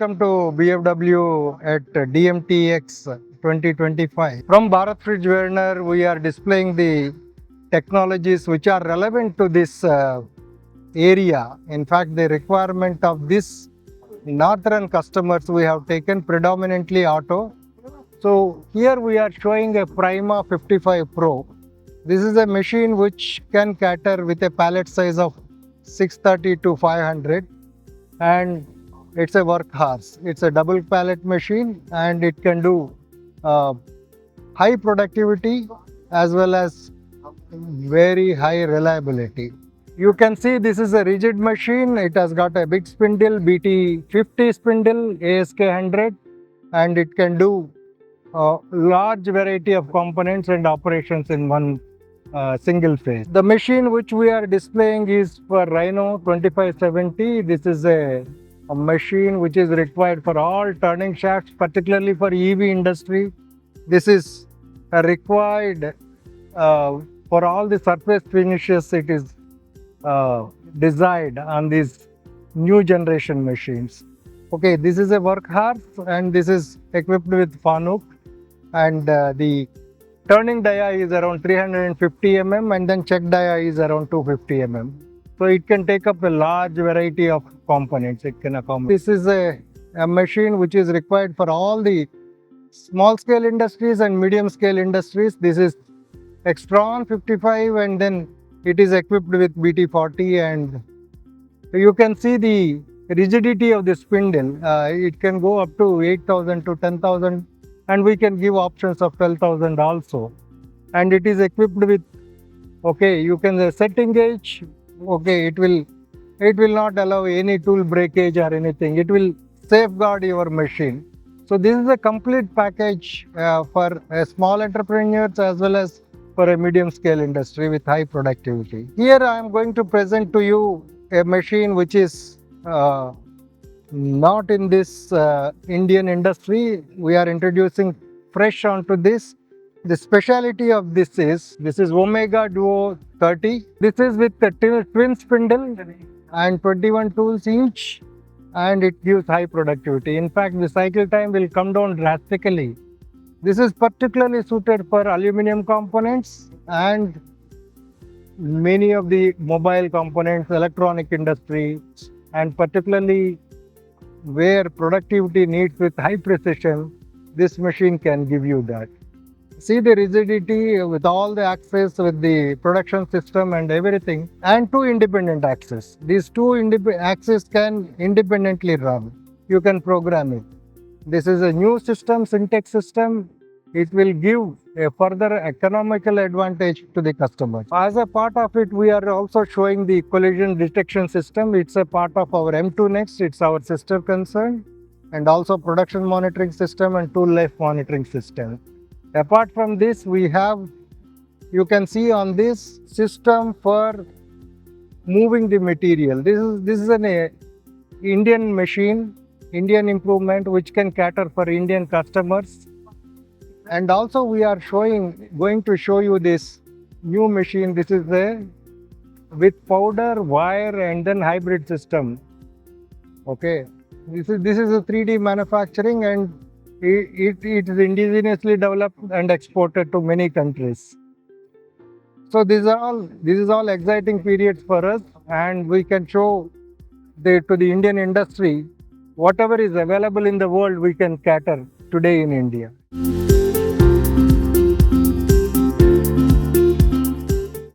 welcome to BFW at DMTX 2025. From Bharat Fritz Werner, we are displaying the technologies which are relevant to this area. In fact, the requirement of this northern customers we have taken predominantly auto. So here we are showing a Prima 55 Pro. This is a machine which can cater with a pallet size of 630 to 500, and it's a workhorse. It's a double pallet machine and it can do high productivity as well as very high reliability. You can see this is a rigid machine. It has got a big spindle, BT50 spindle, ASK 100, and it can do a large variety of components and operations in one single phase. The machine which we are displaying is for Rhino 2570. This is a machine which is required for all turning shafts, particularly for EV industry. This is required for all the surface finishes. It is designed on these new generation machines. Okay, this is a workhorse and this is equipped with Fanuc, and the turning dia is around 350 mm and then check dia is around 250 mm. So it can take up a large variety of components it can accommodate. This is a machine which is required for all the small scale industries and medium scale industries. This is Extron 55 and then it is equipped with BT40, and you can see the rigidity of the spindle. It can go up to 8,000 to 10,000, and we can give options of 12,000 also. And it is equipped with, okay, you can setting gauge. Okay, it will not allow any tool breakage or anything. It will safeguard your machine. So this is a complete package for small entrepreneurs as well as for a medium scale industry with high productivity. Here I am going to present to you a machine which is not in this Indian industry. We are introducing fresh onto this. The speciality of this is Omega Duo 30. This is with the twin spindle and 21 tools each, and it gives high productivity. In fact, the cycle time will come down drastically. This is particularly suited for aluminum components and many of the mobile components, electronic industry, and particularly where productivity needs with high precision, this machine can give you that. See the rigidity with all the axes, with the production system and everything, and two independent axes. These two axes can independently run. You can program it. This is a new system, Syntex system. It will give a further economical advantage to the customer. As a part of it, we are also showing the collision detection system. It's a part of our M2 Next. It's our sister concern, and also production monitoring system and tool life monitoring system. Apart from this, we have, you can see on this system for moving the material. This is an Indian machine, Indian improvement, which can cater for Indian customers. And also we are going to show you this new machine. This is with powder, wire, and then hybrid system. Okay, this is a 3D manufacturing, and it is indigenously developed and exported to many countries. So this is all exciting periods for us, and we can show to the Indian industry whatever is available in the world we can cater today in India.